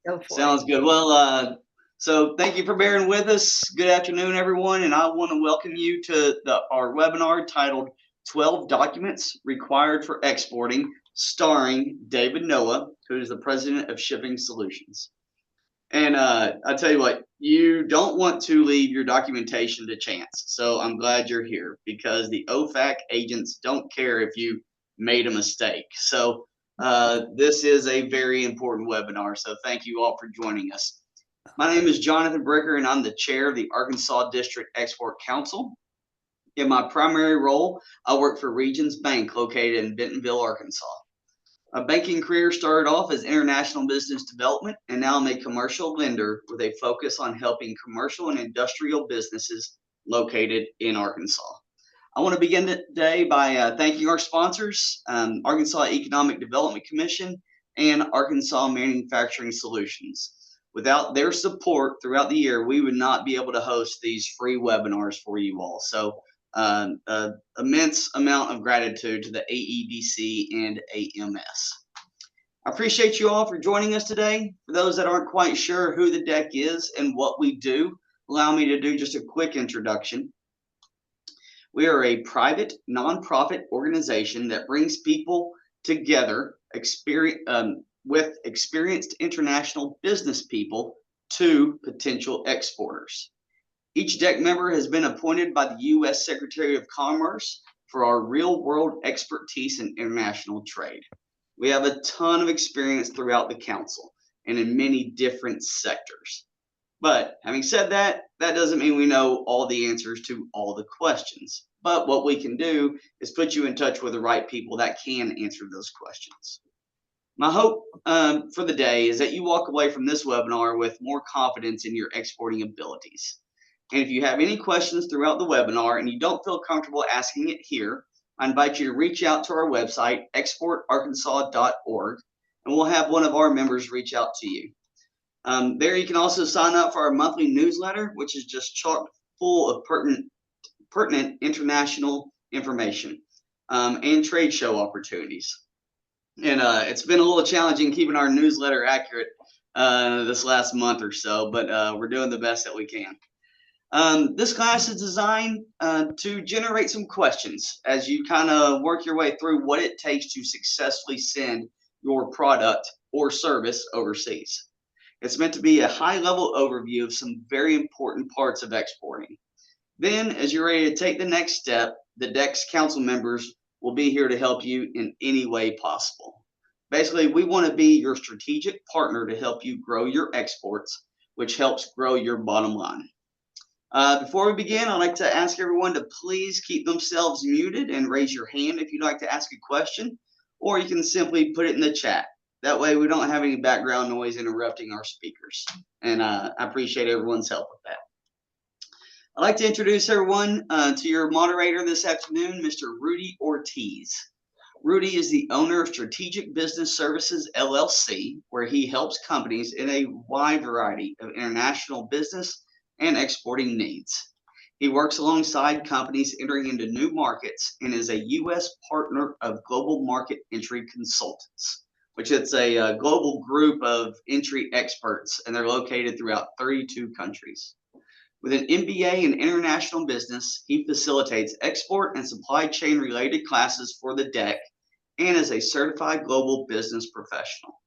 Go for Sounds good. Well, so thank you for bearing with us. Good afternoon, everyone, and I want to welcome you to our webinar titled 12 Documents Required for Exporting, starring David Noah, who is the President of Shipping Solutions. And I tell you what, you don't want to leave your documentation to chance. So I'm glad you're here because the OFAC agents don't care if you made a mistake. So this is a very important webinar. So thank you all for joining us. My name is Jonathan Bricker, and I'm the chair of the Arkansas District Export Council. In my primary role, I work for Regions Bank located in Bentonville, Arkansas. My banking career started off as international business development, and now I'm a commercial lender with a focus on helping commercial and industrial businesses located in Arkansas. I want to begin today by thanking our sponsors, Arkansas Economic Development Commission and Arkansas Manufacturing Solutions. Without their support throughout the year, we would not be able to host these free webinars for you all. So immense amount of gratitude to the AEDC and AMS. I appreciate you all for joining us today. For those that aren't quite sure who the DEC is and what we do, allow me to do just a quick introduction. We are a private nonprofit organization that brings people together with experienced international business people to potential exporters. Each DEC member has been appointed by the U.S. Secretary of Commerce for our real-world expertise in international trade. We have a ton of experience throughout the council and in many different sectors. But having said that, that doesn't mean we know all the answers to all the questions. But what we can do is put you in touch with the right people that can answer those questions. My hope for the day is that you walk away from this webinar with more confidence in your exporting abilities. And if you have any questions throughout the webinar and you don't feel comfortable asking it here, I invite you to reach out to our website, exportarkansas.org, and we'll have one of our members reach out to you. There you can also sign up for our monthly newsletter, which is just chock full of pertinent international information and trade show opportunities. And it's been a little challenging keeping our newsletter accurate this last month or so, but we're doing the best that we can. This class is designed to generate some questions as you kind of work your way through what it takes to successfully send your product or service overseas. It's meant to be a high-level overview of some very important parts of exporting. Then, as you're ready to take the next step, the DEC's council members will be here to help you in any way possible. Basically, we want to be your strategic partner to help you grow your exports, which helps grow your bottom line. Before we begin, I'd like to ask everyone to please keep themselves muted and raise your hand if you'd like to ask a question, or you can simply put it in the chat. That way we don't have any background noise interrupting our speakers. And I appreciate everyone's help with that. I'd like to introduce everyone to your moderator this afternoon, Mr. Rudy Ortiz. Rudy is the owner of Strategic Business Services, LLC, where he helps companies in a wide variety of international business and exporting needs. He works alongside companies entering into new markets and is a U.S. partner of Global Market Entry Consultants, which is a global group of entry experts, and they're located throughout 32 countries. With an MBA in international business, he facilitates export and supply chain related classes for the DEC and is a certified global business professional.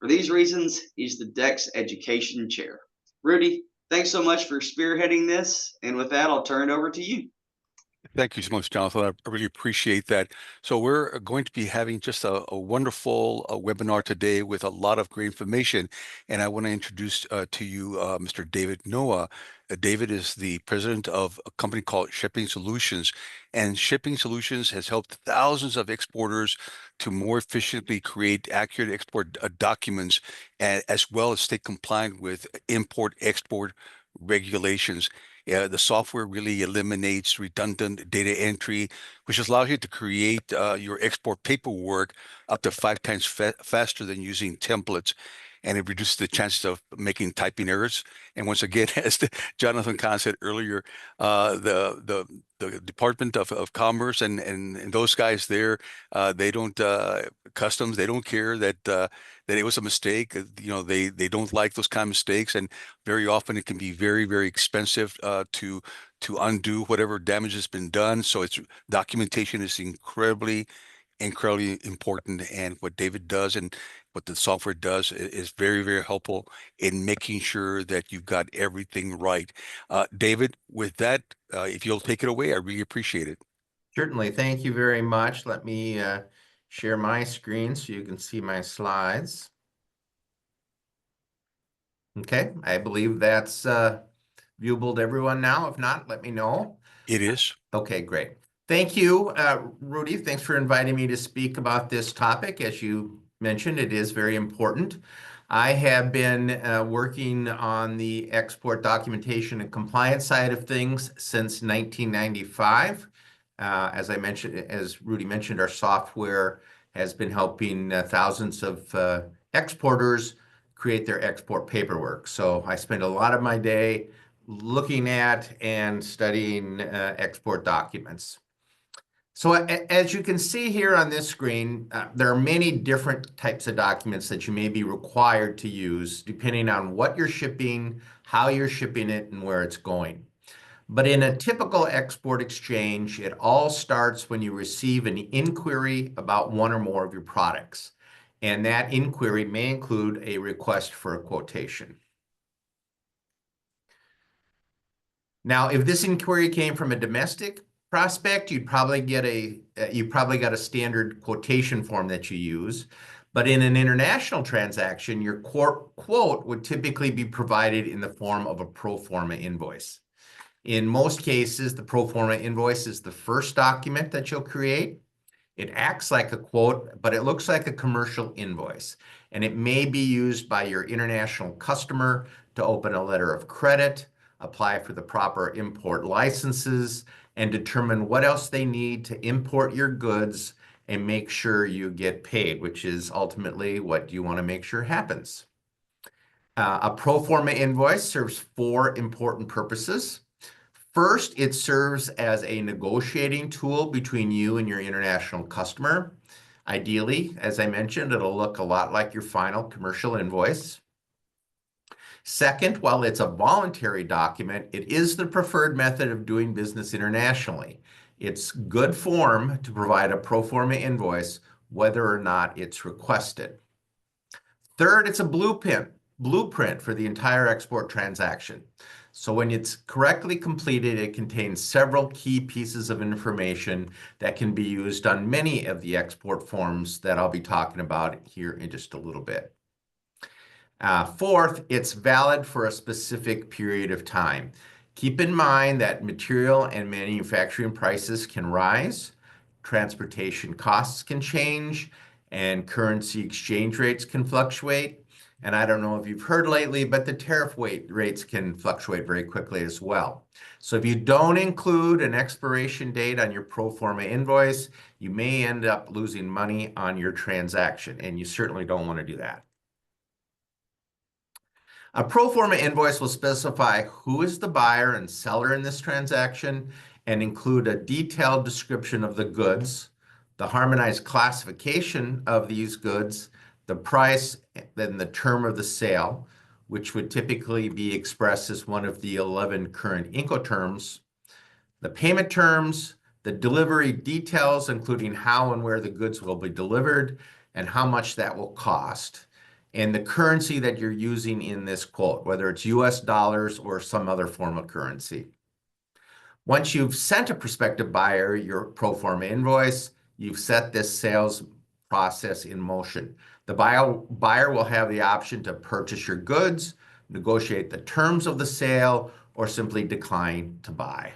For these reasons, he's the DEC's education chair. Rudy, thanks so much for spearheading this. And with that, I'll turn it over to you. Thank you so much, Jonathan. I really appreciate that. So we're going to be having just a wonderful webinar today with a lot of great information. And I want to introduce to you Mr. David Noah. David is the president of a company called Shipping Solutions. And Shipping Solutions has helped thousands of exporters to more efficiently create accurate export documents, as well as stay compliant with import-export regulations. The software really eliminates redundant data entry, which allows you to create your export paperwork up to 5 times faster than using templates. And it reduces the chances of making typing errors. And once again, as Jonathan Kahn said earlier, the the Department of Commerce and those guys there, they don't customs. They don't care that it was a mistake. They don't like those kind of mistakes, and very often it can be very, very expensive to undo whatever damage has been done. So it's documentation is incredibly important. And what David does and what the software does is very, very helpful in making sure that you've got everything right. David, with that, if you'll take it away, I really appreciate it. Certainly. Thank you very much. Let me share my screen so you can see my slides. Okay, I believe that's viewable to everyone now. If not, let me know. It is. Okay, great. Thank you, Rudy. Thanks for inviting me to speak about this topic. As you mentioned, it is very important. I have been working on the export documentation and compliance side of things since 1995. As Rudy mentioned, our software has been helping thousands of exporters create their export paperwork. So I spend a lot of my day looking at and studying export documents. So as you can see here on this screen, there are many different types of documents that you may be required to use depending on what you're shipping, how you're shipping it, and where it's going. But in a typical export exchange, it all starts when you receive an inquiry about one or more of your products. And that inquiry may include a request for a quotation. Now, if this inquiry came from a domestic prospect, you'd probably got a standard quotation form that you use. But in an international transaction, your quote would typically be provided in the form of a pro forma invoice. In most cases, the pro forma invoice is the first document that you'll create. It acts like a quote, but it looks like a commercial invoice, and it may be used by your international customer to open a letter of credit, apply for the proper import licenses, and determine what else they need to import your goods and make sure you get paid, which is ultimately what you want to make sure happens. A pro forma invoice serves 4 important purposes. First, it serves as a negotiating tool between you and your international customer. Ideally, as I mentioned, it'll look a lot like your final commercial invoice. Second, while it's a voluntary document, it is the preferred method of doing business internationally. It's good form to provide a pro forma invoice, whether or not it's requested. Third, it's a blueprint for the entire export transaction. So when it's correctly completed, it contains several key pieces of information that can be used on many of the export forms that I'll be talking about here in just a little bit. Fourth, it's valid for a specific period of time. Keep in mind that material and manufacturing prices can rise, transportation costs can change, and currency exchange rates can fluctuate. And I don't know if you've heard lately, but the tariff rates can fluctuate very quickly as well. So if you don't include an expiration date on your pro forma invoice, you may end up losing money on your transaction, and you certainly don't want to do that. A pro forma invoice will specify who is the buyer and seller in this transaction and include a detailed description of the goods, the harmonized classification of these goods, the price, and the term of the sale, which would typically be expressed as one of the 11 current Incoterms, the payment terms, the delivery details, including how and where the goods will be delivered and how much that will cost, and the currency that you're using in this quote, whether it's US dollars or some other form of currency. Once you've sent a prospective buyer your pro forma invoice, you've set this sales process in motion. The buyer will have the option to purchase your goods, negotiate the terms of the sale, or simply decline to buy.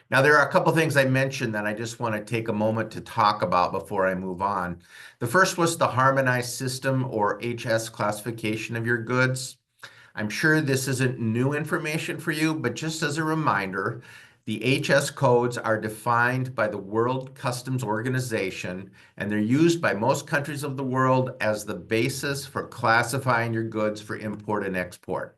Now, there are a couple things I mentioned that I just want to take a moment to talk about before I move on. The first was the harmonized system or HS classification of your goods. I'm sure this isn't new information for you, but just as a reminder, the HS codes are defined by the World Customs Organization, and they're used by most countries of the world as the basis for classifying your goods for import and export.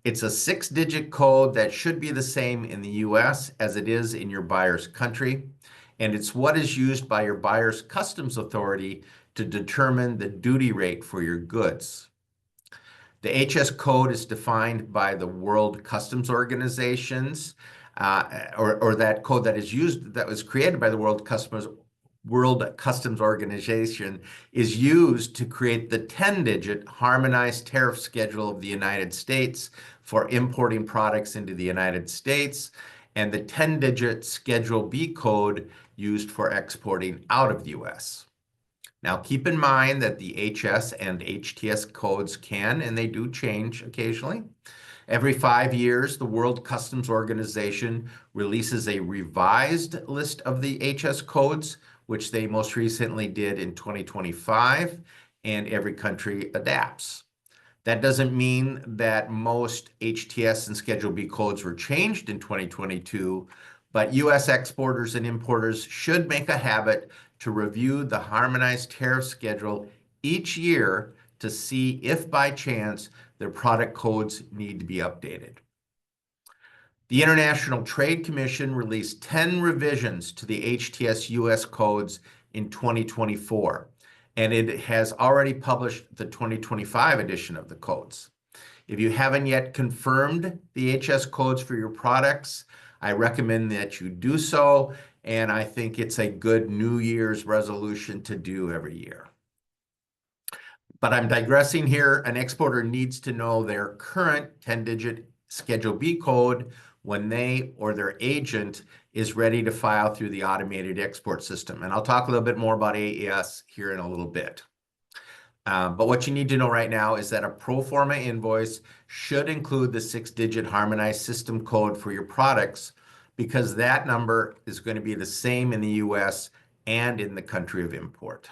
It's a 6-digit code that should be the same in the US as it is in your buyer's country, and it's what is used by your buyer's customs authority to determine the duty rate for your goods. The HS code is defined by the World Customs Organizations, or that code that is used, that was created by the World Customs Organization, is used to create the 10-digit harmonized tariff schedule of the United States for importing products into the United States, and the 10-digit Schedule B code used for exporting out of the US. Now, keep in mind that the HS and HTS codes can, and they do change occasionally. Every 5 years, the World Customs Organization releases a revised list of the HS codes, which they most recently did in 2025, and every country adapts. That doesn't mean that most HTS and Schedule B codes were changed in 2022, but US exporters and importers should make a habit to review the harmonized tariff schedule each year to see if by chance their product codes need to be updated. The International Trade Commission released 10 revisions to the HTS US codes in 2024, and it has already published the 2025 edition of the codes. If you haven't yet confirmed the HS codes for your products, I recommend that you do so, and I think it's a good New Year's resolution to do every year. But I'm digressing here. An exporter needs to know their current 10-digit Schedule B code when they or their agent is ready to file through the automated export system. And I'll talk a little bit more about AES here in a little bit. But what you need to know right now is that a pro forma invoice should include the 6-digit harmonized system code for your products, because that number is going to be the same in the US and in the country of import.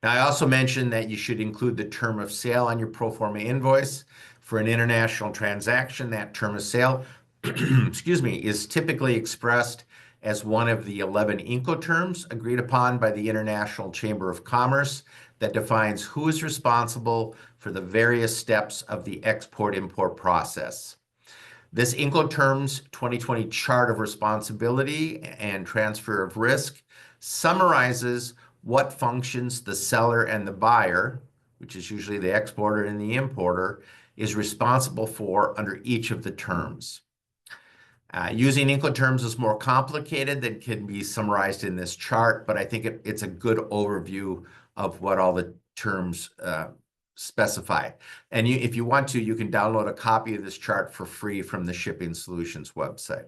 Now, I also mentioned that you should include the term of sale on your pro forma invoice. For an international transaction, that term of sale, excuse me, is typically expressed as one of the 11 Incoterms agreed upon by the International Chamber of Commerce that defines who is responsible for the various steps of the export-import process. This Incoterms 2020 Chart of Responsibility and Transfer of Risk summarizes what functions the seller and the buyer, which is usually the exporter and the importer, is responsible for under each of the terms. Using Incoterms is more complicated than can be summarized in this chart, but I think it's a good overview of what all the terms specify. And if you want to, you can download a copy of this chart for free from the Shipping Solutions website.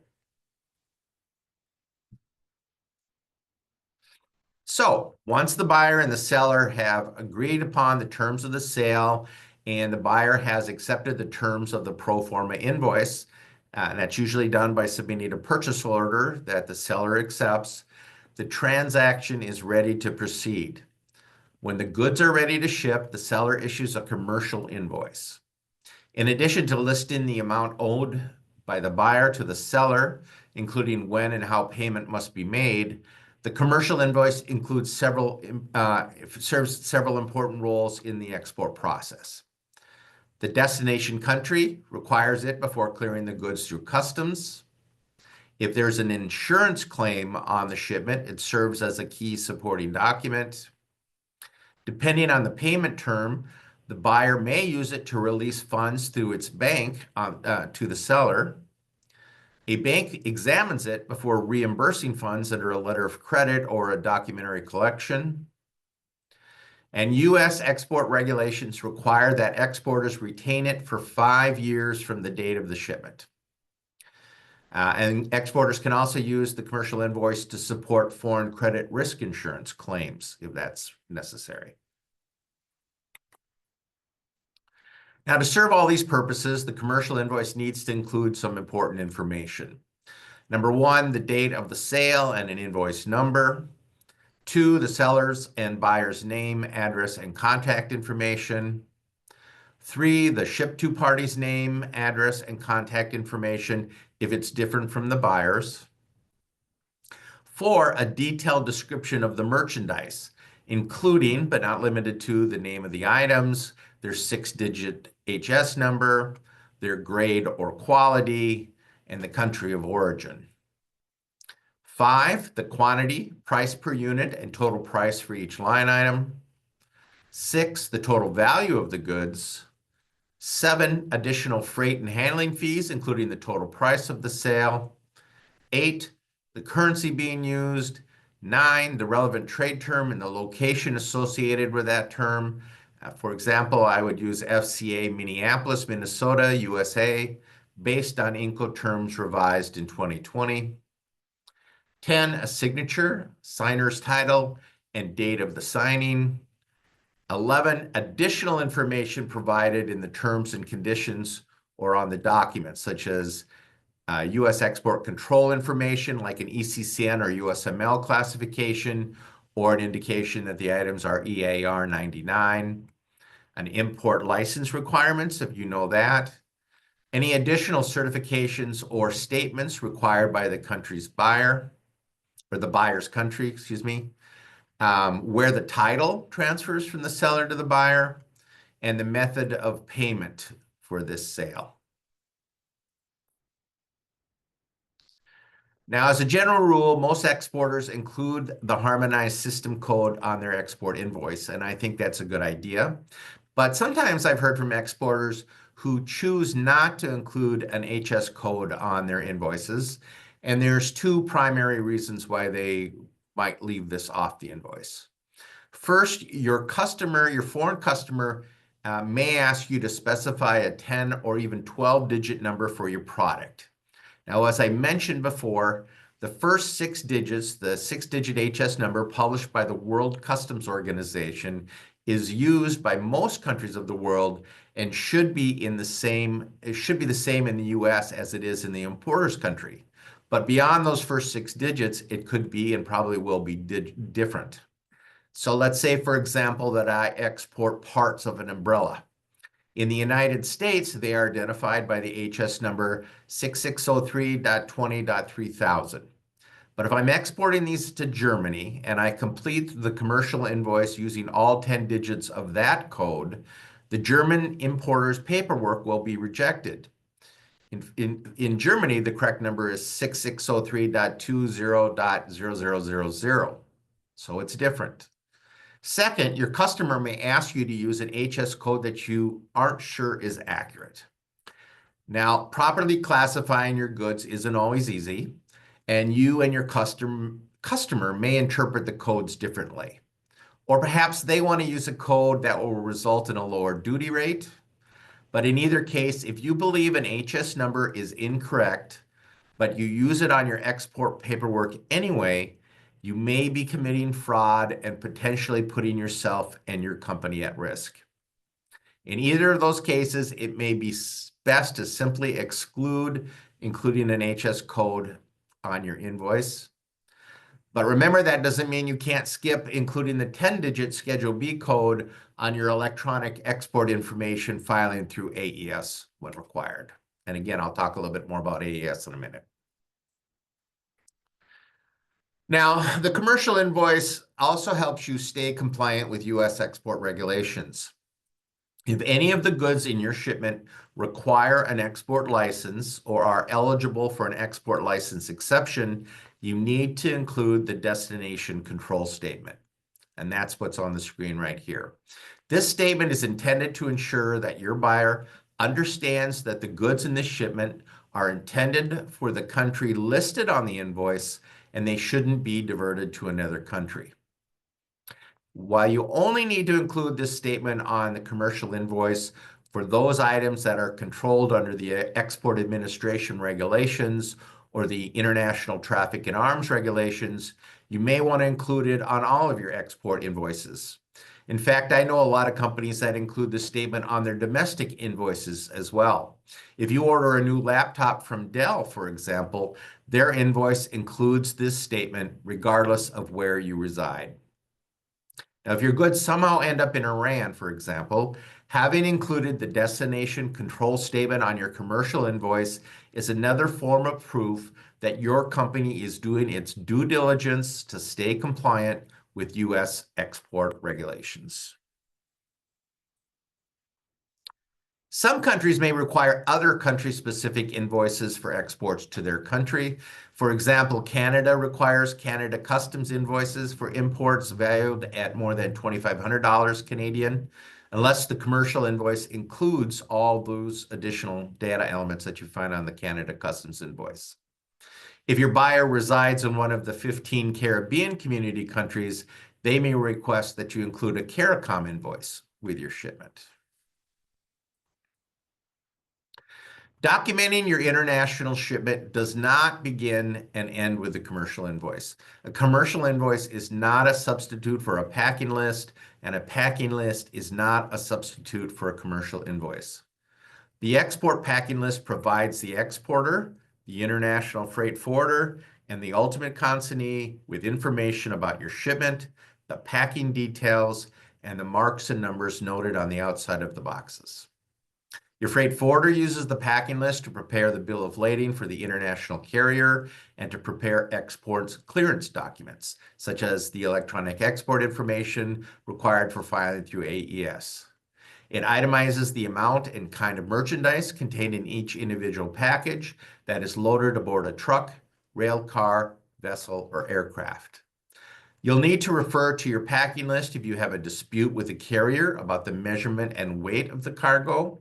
So once the buyer and the seller have agreed upon the terms of the sale and the buyer has accepted the terms of the pro forma invoice, and that's usually done by submitting a purchase order that the seller accepts, the transaction is ready to proceed. When the goods are ready to ship, the seller issues a commercial invoice. In addition to listing the amount owed by the buyer to the seller, including when and how payment must be made, the commercial invoice includes serves several important roles in the export process. The destination country requires it before clearing the goods through customs. If there's an insurance claim on the shipment, it serves as a key supporting document. Depending on the payment term, the buyer may use it to release funds through its bank to the seller. A bank examines it before reimbursing funds under a letter of credit or a documentary collection. And U.S. export regulations require that exporters retain it for 5 years from the date of the shipment. And exporters can also use the commercial invoice to support foreign credit risk insurance claims if that's necessary. Now, to serve all these purposes, the commercial invoice needs to include some important information. Number 1, the date of the sale and an invoice number. 2, the seller's and buyer's name, address, and contact information. 3, the ship-to party's name, address, and contact information if it's different from the buyer's. 4, a detailed description of the merchandise, including but not limited to the name of the items, their 6-digit HS number, their grade or quality, and the country of origin. 5, the quantity, price per unit, and total price for each line item. 6, the total value of the goods. 7, additional freight and handling fees, including the total price of the sale. 8, the currency being used. 9, the relevant trade term and the location associated with that term. For example, I would use FCA Minneapolis, Minnesota, USA, based on Incoterms revised in 2020. 10, a signature, signer's title, and date of the signing. 11, additional information provided in the terms and conditions or on the document, such as U.S. export control information like an ECCN or USML classification, or an indication that the items are EAR 99. An import license requirements, if you know that. Any additional certifications or statements required by the country's buyer, or the buyer's country, excuse me. Where the title transfers from the seller to the buyer, and the method of payment for this sale. Now, as a general rule, most exporters include the harmonized system code on their export invoice, and I think that's a good idea. But sometimes I've heard from exporters who choose not to include an HS code on their invoices, and there's 2 primary reasons why they might leave this off the invoice. First, your foreign customer, may ask you to specify a 10 or even 12-digit number for your product. Now, as I mentioned before, the first 6 digits, the 6-digit HS number published by the World Customs Organization, is used by most countries of the world and should be the same in the US as it is in the importer's country. But beyond those first 6 digits, it could be and probably will be different. So let's say, for example, that I export parts of an umbrella. In the United States, they are identified by the HS number 6603.20.3000. But if I'm exporting these to Germany and I complete the commercial invoice using all 10 digits of that code, the German importer's paperwork will be rejected. In Germany, the correct number is 6603.20.0000. So it's different. Second, your customer may ask you to use an HS code that you aren't sure is accurate. Now, properly classifying your goods isn't always easy, and you and your customer may interpret the codes differently. Or perhaps they want to use a code that will result in a lower duty rate. But in either case, if you believe an HS number is incorrect, but you use it on your export paperwork anyway, you may be committing fraud and potentially putting yourself and your company at risk. In either of those cases, it may be best to simply exclude including an HS code on your invoice. But remember, that doesn't mean you can't skip including the 10-digit Schedule B code on your electronic export information filing through AES when required. And again, I'll talk a little bit more about AES in a minute. Now, the commercial invoice also helps you stay compliant with U.S. export regulations. If any of the goods in your shipment require an export license or are eligible for an export license exception, you need to include the destination control statement. And that's what's on the screen right here. This statement is intended to ensure that your buyer understands that the goods in this shipment are intended for the country listed on the invoice and they shouldn't be diverted to another country. While you only need to include this statement on the commercial invoice for those items that are controlled under the Export Administration Regulations or the International Traffic in Arms Regulations, you may want to include it on all of your export invoices. In fact, I know a lot of companies that include this statement on their domestic invoices as well. If you order a new laptop from Dell, for example, their invoice includes this statement regardless of where you reside. Now, if your goods somehow end up in Iran, for example, having included the destination control statement on your commercial invoice is another form of proof that your company is doing its due diligence to stay compliant with U.S. export regulations. Some countries may require other country-specific invoices for exports to their country. For example, Canada requires Canada Customs invoices for imports valued at more than $2,500 Canadian, unless the commercial invoice includes all those additional data elements that you find on the Canada Customs invoice. If your buyer resides in one of the 15 Caribbean community countries, they may request that you include a CARICOM invoice with your shipment. Documenting your international shipment does not begin and end with a commercial invoice. A commercial invoice is not a substitute for a packing list, and a packing list is not a substitute for a commercial invoice. The export packing list provides the exporter, the international freight forwarder, and the ultimate consignee with information about your shipment, the packing details, and the marks and numbers noted on the outside of the boxes. Your freight forwarder uses the packing list to prepare the bill of lading for the international carrier and to prepare export clearance documents, such as the electronic export information required for filing through AES. It itemizes the amount and kind of merchandise contained in each individual package that is loaded aboard a truck, rail car, vessel, or aircraft. You'll need to refer to your packing list if you have a dispute with the carrier about the measurement and weight of the cargo.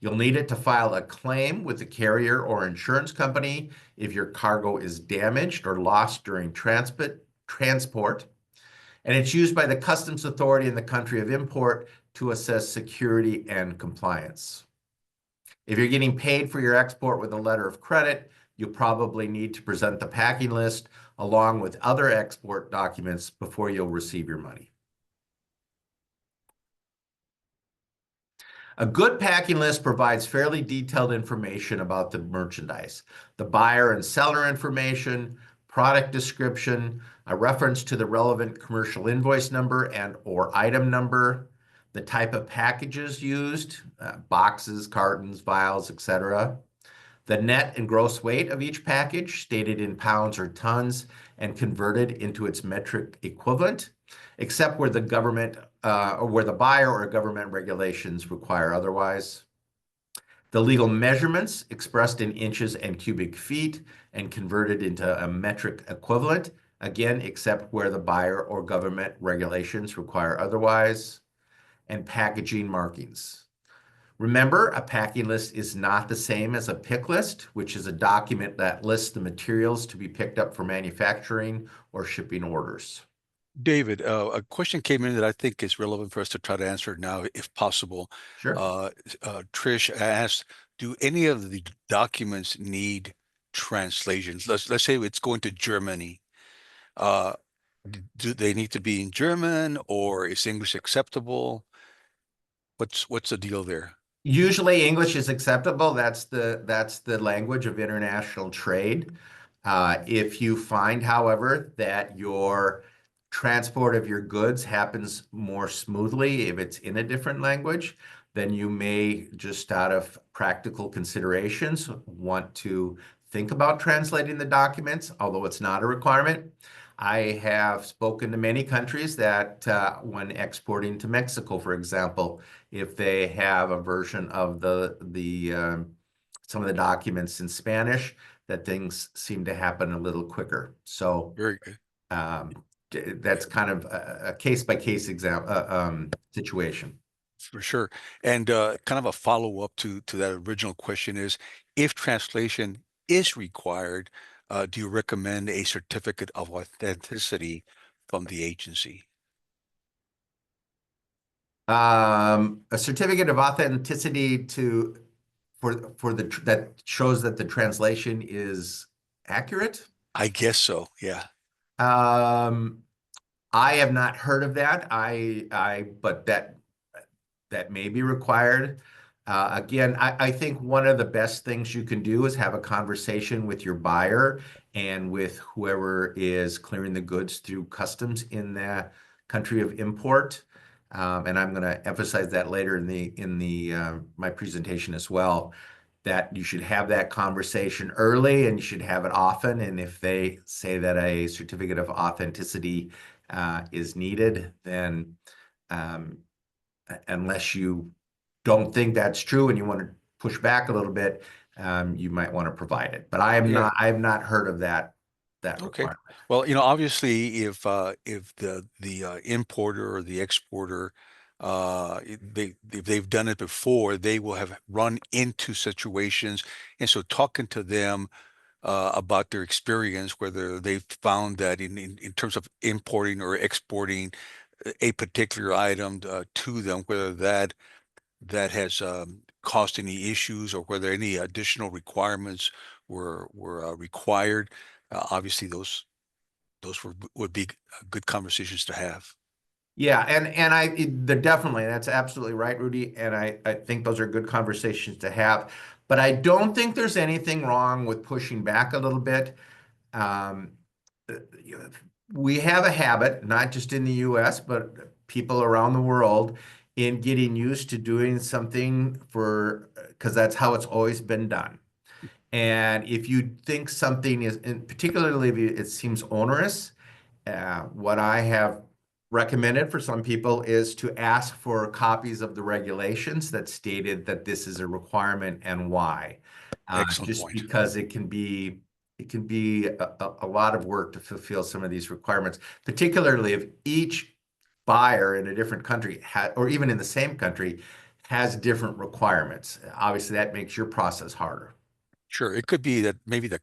You'll need it to file a claim with the carrier or insurance company if your cargo is damaged or lost during transport. And it's used by the customs authority in the country of import to assess security and compliance. If you're getting paid for your export with a letter of credit, you'll probably need to present the packing list along with other export documents before you'll receive your money. A good packing list provides fairly detailed information about the merchandise, the buyer and seller information, product description, a reference to the relevant commercial invoice number and or item number, the type of packages used, boxes, cartons, vials, etc., the net and gross weight of each package stated in pounds or tons and converted into its metric equivalent, except where the government or where the buyer or government regulations require otherwise. The legal measurements expressed in inches and cubic feet and converted into a metric equivalent, again, except where the buyer or government regulations require otherwise, and packaging markings. Remember, a packing list is not the same as a pick list, which is a document that lists the materials to be picked up for manufacturing or shipping orders. David, a question came in that I think is relevant for us to try to answer now, if possible. Sure. Trish asked, do any of the documents need translations? Let's say it's going to Germany. Do they need to be in German, or is English acceptable? What's the deal there? Usually English is acceptable. That's the language of international trade. If you find, however, that your transport of your goods happens more smoothly if it's in a different language, then you may, just out of practical considerations, want to think about translating the documents, although it's not a requirement. I have spoken to many countries that when exporting to Mexico, for example, if they have a version of some of the documents in Spanish, that things seem to happen a little quicker. So Very good. That's kind of a case-by-case situation. For sure. And kind of a follow-up to that original question is, if translation is required, do you recommend a certificate of authenticity from the agency? A certificate of authenticity that shows that the translation is accurate? I guess so, yeah. I have not heard of that. But that may be required. Again, I think one of the best things you can do is have a conversation with your buyer and with whoever is clearing the goods through customs in the country of import. And I'm going to emphasize that later in my presentation as well, that you should have that conversation early and you should have it often. And if they say that a certificate of authenticity is needed, then unless you don't think that's true and you want to push back a little bit, you might want to provide it. But I have not heard of that Okay. requirement. Well, obviously, if the importer or the exporter, if they've done it before, they will have run into situations, and so talking to them about their experience, whether they've found that in terms of importing or exporting a particular item to them, whether that has caused any issues or whether any additional requirements were required. Obviously, would be good conversations to have. Yeah, definitely, that's absolutely right, Rudy. And I think those are good conversations to have. But I don't think there's anything wrong with pushing back a little bit. Um, we have a habit, not just in the US, but people around the world, in getting used to doing something because that's how it's always been done. And if you think something is, and particularly if it seems onerous, what I have recommended for some people is to ask for copies of the regulations that stated that this is a requirement and why. Excellent Just point. because it can be a lot of work to fulfill some of these requirements, particularly if each buyer in a different country or even in the same country has different requirements. Obviously, that makes your process harder. Sure, it could be that maybe the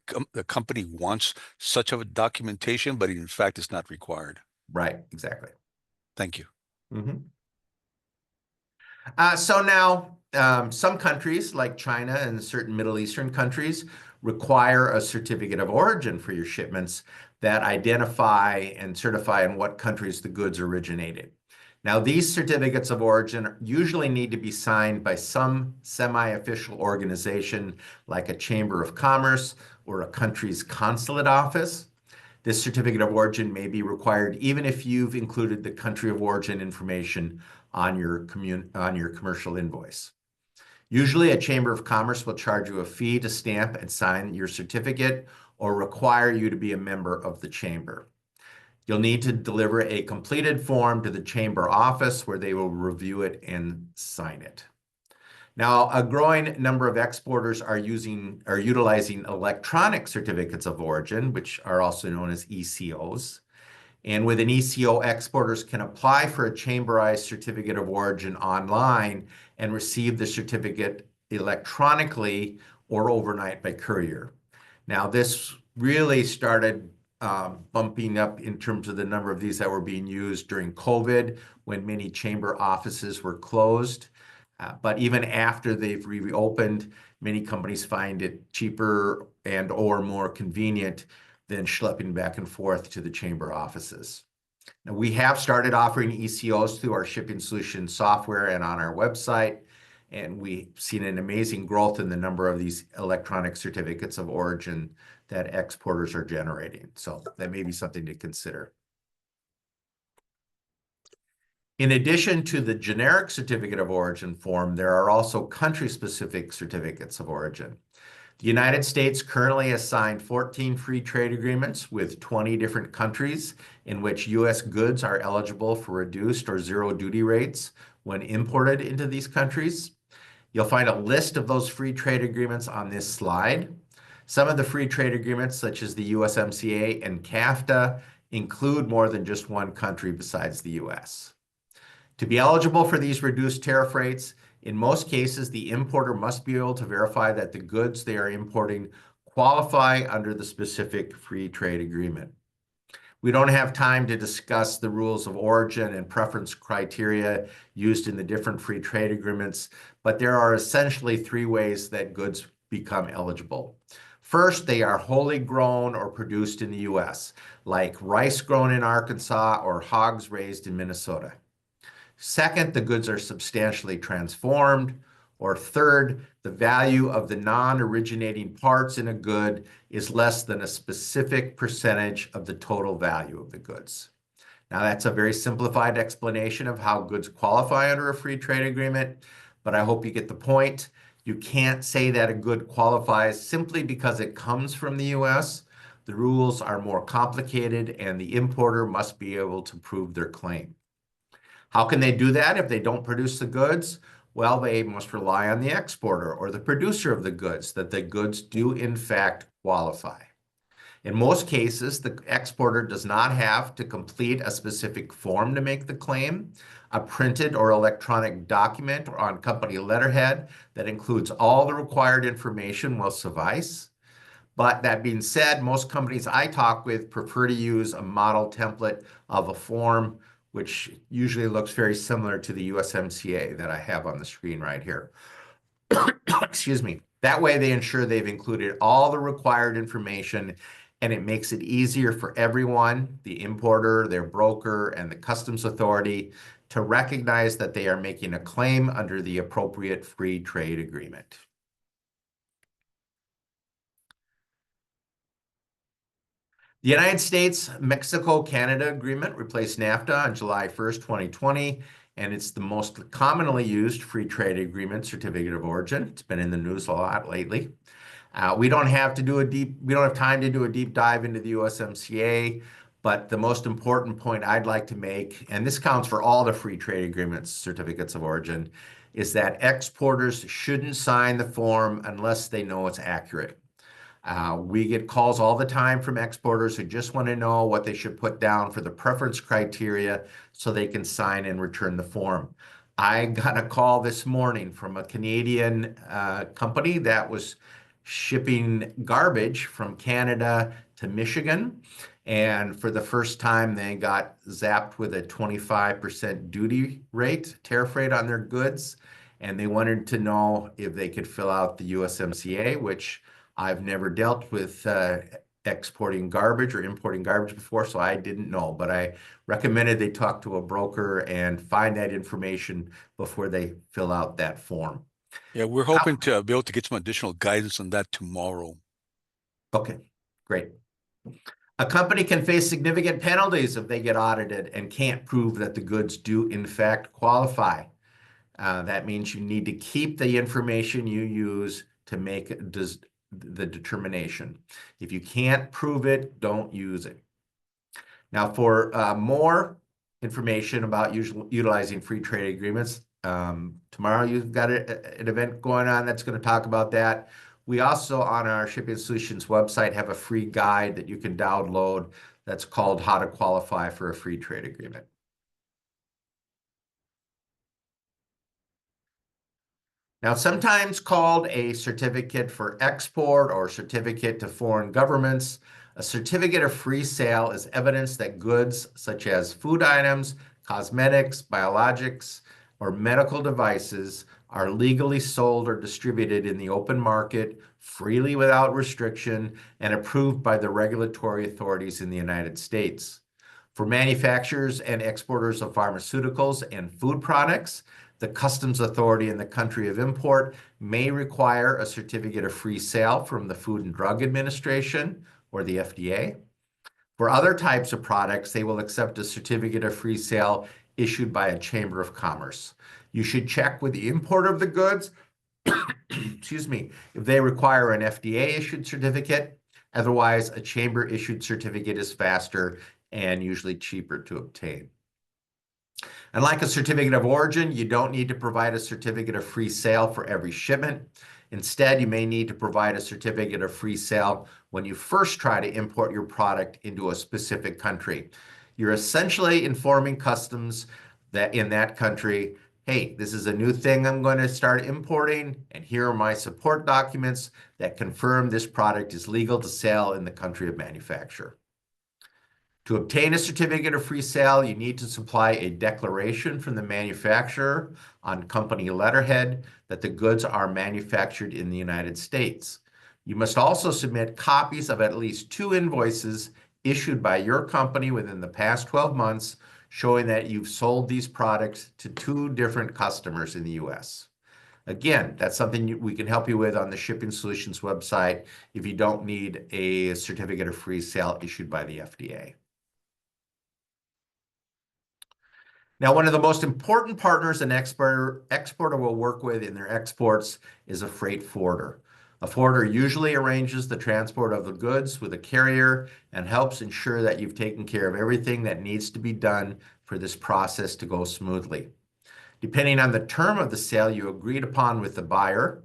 company wants such of a documentation, but in fact, it's not required. Right, exactly. Thank you. Mhm. So now, some countries like China and certain Middle Eastern countries require a certificate of origin for your shipments that identify and certify in what countries the goods originated. Now, these certificates of origin usually need to be signed by some semi-official organization like a Chamber of Commerce or a country's consulate office. This certificate of origin may be required even if you've included the country of origin information on your commercial invoice. Usually, a Chamber of Commerce will charge you a fee to stamp and sign your certificate or require you to be a member of the chamber. You'll need to deliver a completed form to the chamber office where they will review it and sign it. Now, a growing number of exporters are utilizing electronic certificates of origin, which are also known as ECOs. And with an ECO, exporters can apply for a chamberized certificate of origin online and receive the certificate electronically or overnight by courier. Now, this really started bumping up in terms of the number of these that were being used during COVID when many chamber offices were closed. But even after they've reopened, many companies find it cheaper and or more convenient than schlepping back and forth to the chamber offices. Now, we have started offering ECOs through our shipping solution software and on our website, and we've seen an amazing growth in the number of these electronic certificates of origin that exporters are generating. So that may be something to consider. In addition to the generic certificate of origin form, there are also country-specific certificates of origin. The United States currently has signed 14 free trade agreements with 20 different countries in which U.S. goods are eligible for reduced or zero duty rates when imported into these countries. You'll find a list of those free trade agreements on this slide. Some of the free trade agreements, such as the USMCA and CAFTA, include more than just one country besides the U.S. To be eligible for these reduced tariff rates, in most cases, the importer must be able to verify that the goods they are importing qualify under the specific free trade agreement. We don't have time to discuss the rules of origin and preference criteria used in the different free trade agreements, but there are essentially three ways that goods become eligible. First, they are wholly grown or produced in the U.S., like rice grown in Arkansas or hogs raised in Minnesota. Second, the goods are substantially transformed. Or third, the value of the non-originating parts in a good is less than a specific percentage of the total value of the goods. Now, that's a very simplified explanation of how goods qualify under a free trade agreement, but I hope you get the point. You can't say that a good qualifies simply because it comes from the U.S., the rules are more complicated and the importer must be able to prove their claim. How can they do that if they don't produce the goods? Well, they must rely on the exporter or the producer of the goods, that the goods do in fact qualify. In most cases, the exporter does not have to complete a specific form to make the claim. A printed or electronic document or on company letterhead that includes all the required information will suffice. But that being said, most companies I talk with prefer to use a model template of a form, which usually looks very similar to the USMCA that I have on the screen right here. Excuse me. That way they ensure they've included all the required information, and it makes it easier for everyone, the importer, their broker, and the customs authority, to recognize that they are making a claim under the appropriate free trade agreement. The United States-Mexico-Canada Agreement replaced NAFTA on July 1st, 2020, and it's the most commonly used free trade agreement certificate of origin. It's been in the news a lot lately. We don't have time to do a deep dive into the USMCA, but the most important point I'd like to make, and this counts for all the free trade agreements, certificates of origin, is that exporters shouldn't sign the form unless they know it's accurate. We get calls all the time from exporters who just want to know what they should put down for the preference criteria so they can sign and return the form. I got a call this morning from a Canadian company that was shipping garbage from Canada to Michigan. And for the first time, they got zapped with a 25% duty rate, tariff rate on their goods. And they wanted to know if they could fill out the USMCA, which I've never dealt with exporting garbage or importing garbage before, so I didn't know. But I recommended they talk to a broker and find that information before they fill out that form. Yeah, we're hoping to be able to get some additional guidance on that tomorrow. Okay, great. A company can face significant penalties if they get audited and can't prove that the goods do in fact qualify. That means you need to keep the information you use to make the determination. If you can't prove it, don't use it. Now, for more information about utilizing free trade agreements, tomorrow you've got an event going on that's going to talk about that. We also, on our Shipping Solutions website, have a free guide that you can download that's called How to Qualify for a Free Trade Agreement. Now, sometimes called a certificate for export or certificate to foreign governments, a certificate of free sale is evidence that goods such as food items, cosmetics, biologics, or medical devices are legally sold or distributed in the open market freely without restriction and approved by the regulatory authorities in the United States. For manufacturers and exporters of pharmaceuticals and food products, the customs authority in the country of import may require a certificate of free sale from the Food and Drug Administration or the FDA. For other types of products, they will accept a certificate of free sale issued by a Chamber of Commerce. You should check with the importer of the goods, excuse me, if they require an FDA-issued certificate. Otherwise, a chamber-issued certificate is faster and usually cheaper to obtain. And like a certificate of origin, you don't need to provide a certificate of free sale for every shipment. Instead, you may need to provide a certificate of free sale when you first try to import your product into a specific country. You're essentially informing customs that in that country, hey, this is a new thing I'm going to start importing, and here are my support documents that confirm this product is legal to sell in the country of manufacture. To obtain a certificate of free sale, you need to supply a declaration from the manufacturer on company letterhead that the goods are manufactured in the United States. You must also submit copies of at least 2 invoices issued by your company within the past 12 months showing that you've sold these products to 2 different customers in the U.S. Again, that's something we can help you with on the Shipping Solutions website if you don't need a certificate of free sale issued by the FDA. Now, one of the most important partners an exporter will work with in their exports is a freight forwarder. A forwarder usually arranges the transport of the goods with a carrier and helps ensure that you've taken care of everything that needs to be done for this process to go smoothly. Depending on the term of the sale you agreed upon with the buyer,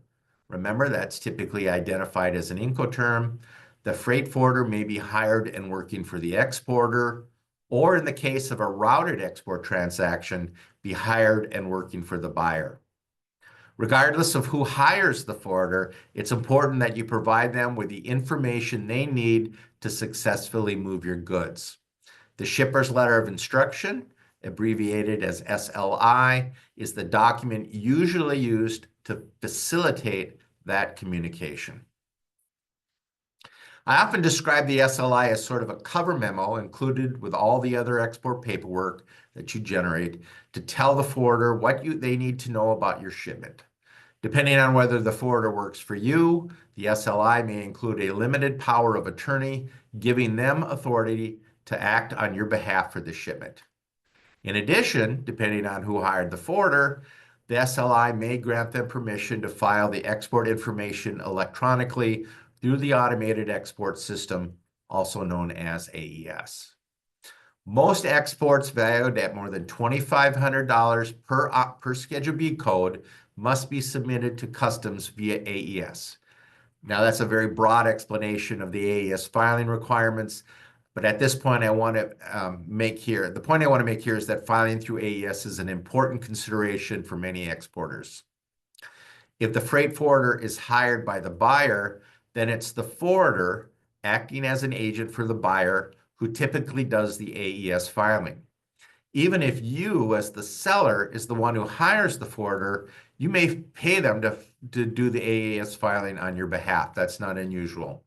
remember that's typically identified as an Incoterm, the freight forwarder may be hired and working for the exporter, or in the case of a routed export transaction, be hired and working for the buyer. Regardless of who hires the forwarder, it's important that you provide them with the information they need to successfully move your goods. The shipper's letter of instruction, abbreviated as SLI, is the document usually used to facilitate that communication. I often describe the SLI as sort of a cover memo included with all the other export paperwork that you generate to tell the forwarder what they need to know about your shipment. Depending on whether the forwarder works for you, the SLI may include a limited power of attorney, giving them authority to act on your behalf for the shipment. In addition, depending on who hired the forwarder, the SLI may grant them permission to file the export information electronically through the automated export system, also known as AES. Most exports valued at more than $2,500 per Schedule B code must be submitted to customs via AES. Now, that's a very broad explanation of the AES filing requirements, but at this point, the point I want to make here is that filing through AES is an important consideration for many exporters. If the freight forwarder is hired by the buyer, then it's the forwarder acting as an agent for the buyer who typically does the AES filing. Even if you, as the seller, is the one who hires the forwarder, you may pay them to do the AES filing on your behalf. That's not unusual.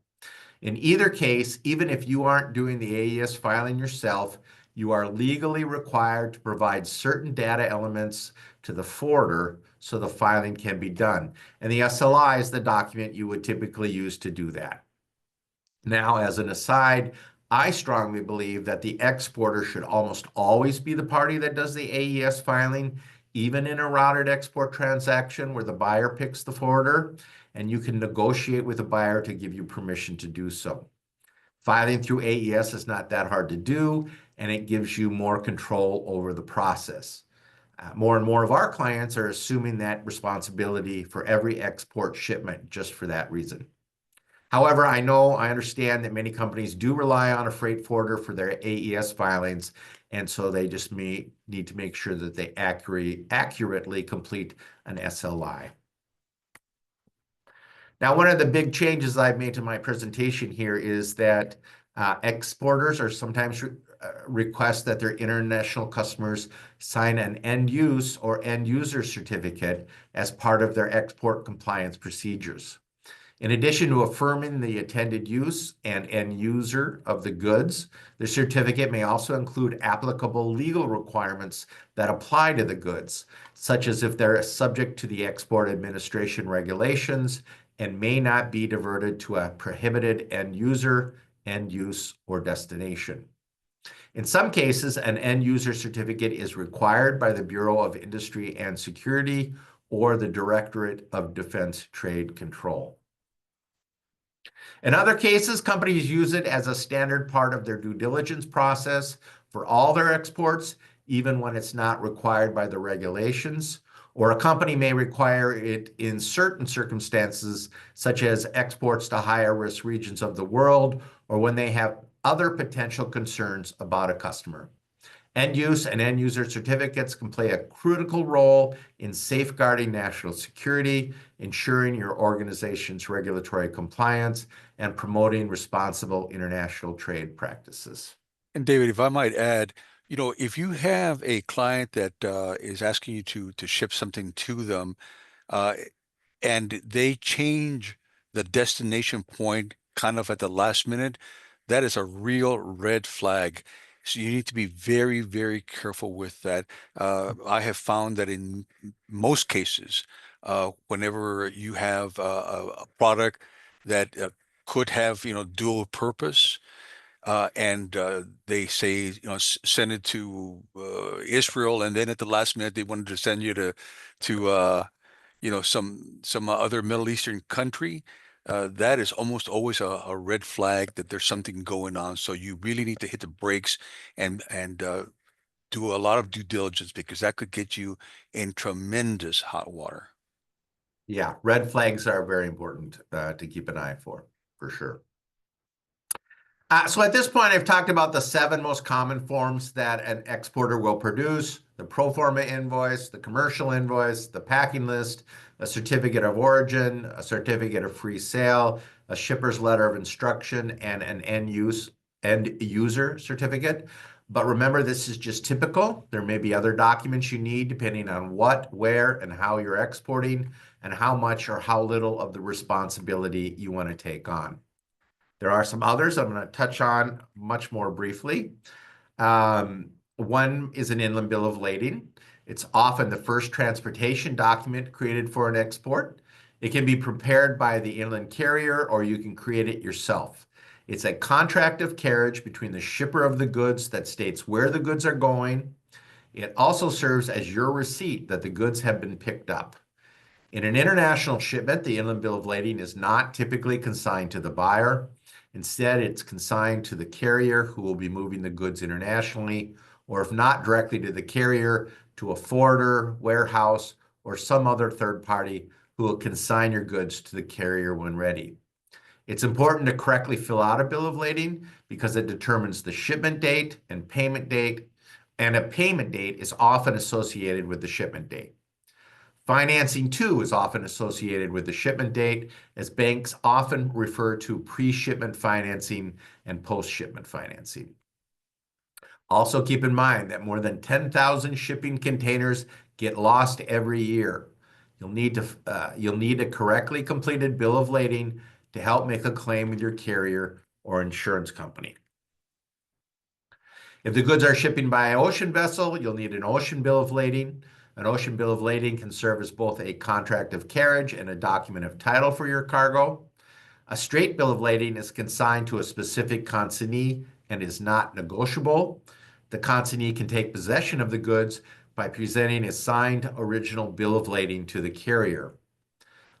In either case, even if you aren't doing the AES filing yourself, you are legally required to provide certain data elements to the forwarder so the filing can be done. And the SLI is the document you would typically use to do that. Now, as an aside, I strongly believe that the exporter should almost always be the party that does the AES filing, even in a routed export transaction where the buyer picks the forwarder, and you can negotiate with the buyer to give you permission to do so. Filing through AES is not that hard to do, and it gives you more control over the process. More and more of our clients are assuming that responsibility for every export shipment just for that reason. However, I understand that many companies do rely on a freight forwarder for their AES filings, and so they just need to make sure that they accurately complete an SLI. Now, one of the big changes I've made to my presentation here is that exporters are sometimes request that their international customers sign an end-use or end-user certificate as part of their export compliance procedures. In addition to affirming the intended use and end user of the goods, the certificate may also include applicable legal requirements that apply to the goods, such as if they're subject to the Export Administration regulations and may not be diverted to a prohibited end user, end use, or destination. In some cases, an end user certificate is required by the Bureau of Industry and Security or the Directorate of Defense Trade Control. In other cases, companies use it as a standard part of their due diligence process for all their exports, even when it's not required by the regulations, or a company may require it in certain circumstances, such as exports to higher risk regions of the world, or when they have other potential concerns about a customer. End use and end user certificates can play a critical role in safeguarding national security, ensuring your organization's regulatory compliance, and promoting responsible international trade practices. And David, if I might add, if you have a client that is asking you to ship something to them, and they change the destination point kind of at the last minute, that is a real red flag. So you need to be very, very careful with that. I have found that in most cases, whenever you have a product that could have, dual purpose, and they say, send it to Israel, and then at the last minute they wanted to send you to some other Middle Eastern country. that is almost always a red flag that there's something going on. So you really need to hit the brakes and do a lot of due diligence, because that could get you in tremendous hot water. Yeah, red flags are very important to keep an eye for sure. So at this point, I've talked about the 7 most common forms that an exporter will produce: the pro forma invoice, the commercial invoice, the packing list, a certificate of origin, a certificate of free sale, a shipper's letter of instruction, and an end user certificate. But remember, this is just typical. There may be other documents you need depending on what, where, and how you're exporting, and how much or how little of the responsibility you want to take on. There are some others I'm going to touch on much more briefly. One is an inland bill of lading. It's often the first transportation document created for an export. It can be prepared by the inland carrier, or you can create it yourself. It's a contract of carriage between the shipper of the goods that states where the goods are going. It also serves as your receipt that the goods have been picked up. In an international shipment, the inland bill of lading is not typically consigned to the buyer. Instead, it's consigned to the carrier who will be moving the goods internationally, or if not directly to the carrier, to a forwarder, warehouse, or some other third party who will consign your goods to the carrier when ready. It's important to correctly fill out a bill of lading because it determines the shipment date and payment date, and a payment date is often associated with the shipment date. Financing, too, is often associated with the shipment date, as banks often refer to pre-shipment financing and post-shipment financing. Also, keep in mind that more than 10,000 shipping containers get lost every year. You'll need a correctly completed bill of lading to help make a claim with your carrier or insurance company. If the goods are shipping by ocean vessel, you'll need an ocean bill of lading. An ocean bill of lading can serve as both a contract of carriage and a document of title for your cargo. A straight bill of lading is consigned to a specific consignee and is not negotiable. The consignee can take possession of the goods by presenting a signed original bill of lading to the carrier.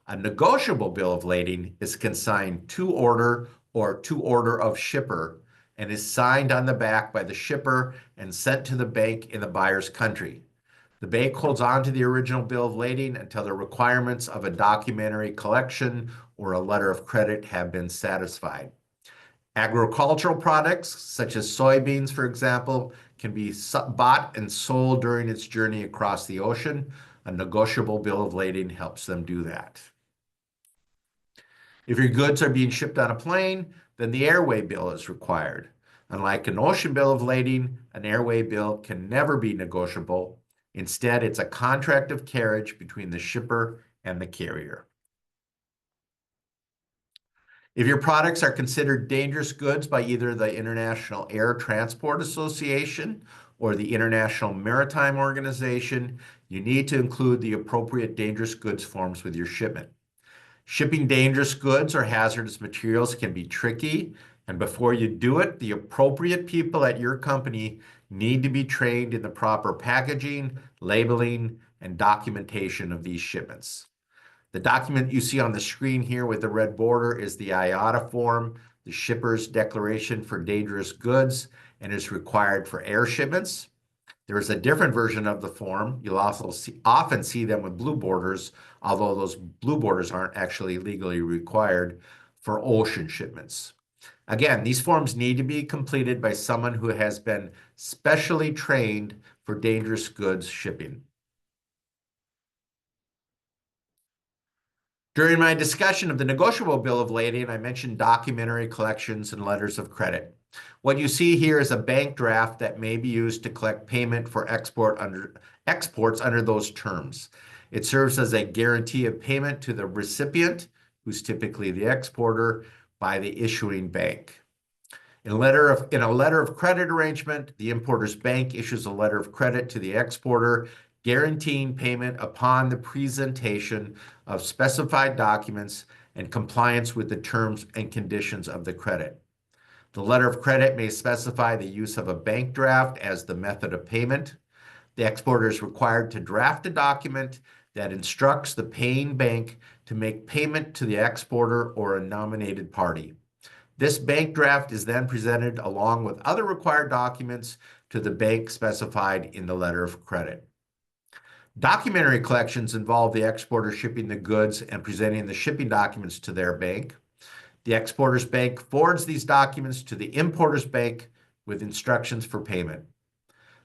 A negotiable bill of lading is consigned to order or to order of shipper and is signed on the back by the shipper and sent to the bank in the buyer's country. The bank holds on to the original bill of lading until the requirements of a documentary collection or a letter of credit have been satisfied. Agricultural products, such as soybeans, for example, can be bought and sold during its journey across the ocean. A negotiable bill of lading helps them do that. If your goods are being shipped on a plane, then the airway bill is required. Unlike an ocean bill of lading, an airway bill can never be negotiable. Instead, it's a contract of carriage between the shipper and the carrier. If your products are considered dangerous goods by either the International Air Transport Association or the International Maritime Organization, you need to include the appropriate dangerous goods forms with your shipment. Shipping dangerous goods or hazardous materials can be tricky, and before you do it, the appropriate people at your company need to be trained in the proper packaging, labeling, and documentation of these shipments. The document you see on the screen here with the red border is the IATA form, the shipper's declaration for dangerous goods, and is required for air shipments. There is a different version of the form. You'll also often see them with blue borders, although those blue borders aren't actually legally required for ocean shipments. Again, these forms need to be completed by someone who has been specially trained for dangerous goods shipping. During my discussion of the negotiable bill of lading, I mentioned documentary collections and letters of credit. What you see here is a bank draft that may be used to collect payment for exports under those terms. It serves as a guarantee of payment to the recipient, who's typically the exporter, by the issuing bank. In a letter of credit arrangement, the importer's bank issues a letter of credit to the exporter, guaranteeing payment upon the presentation of specified documents and compliance with the terms and conditions of the credit. The letter of credit may specify the use of a bank draft as the method of payment. The exporter is required to draft a document that instructs the paying bank to make payment to the exporter or a nominated party. This bank draft is then presented along with other required documents to the bank specified in the letter of credit. Documentary collections involve the exporter shipping the goods and presenting the shipping documents to their bank. The exporter's bank forwards these documents to the importer's bank with instructions for payment.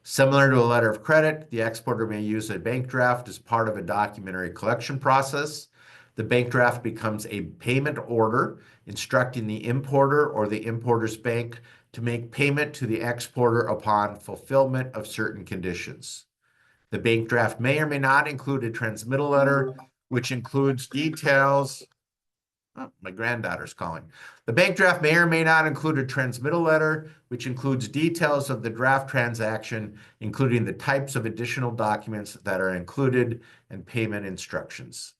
Similar to a letter of credit, the exporter may use a bank draft as part of a documentary collection process. The bank draft becomes a payment order instructing the importer or the importer's bank to make payment to the exporter upon fulfillment of certain conditions. The bank draft may or may not include a transmittal letter, which includes details. Oh, my granddaughter's calling. The bank draft may or may not include a transmittal letter, which includes details of the draft transaction, including the types of additional documents that are included and payment instructions.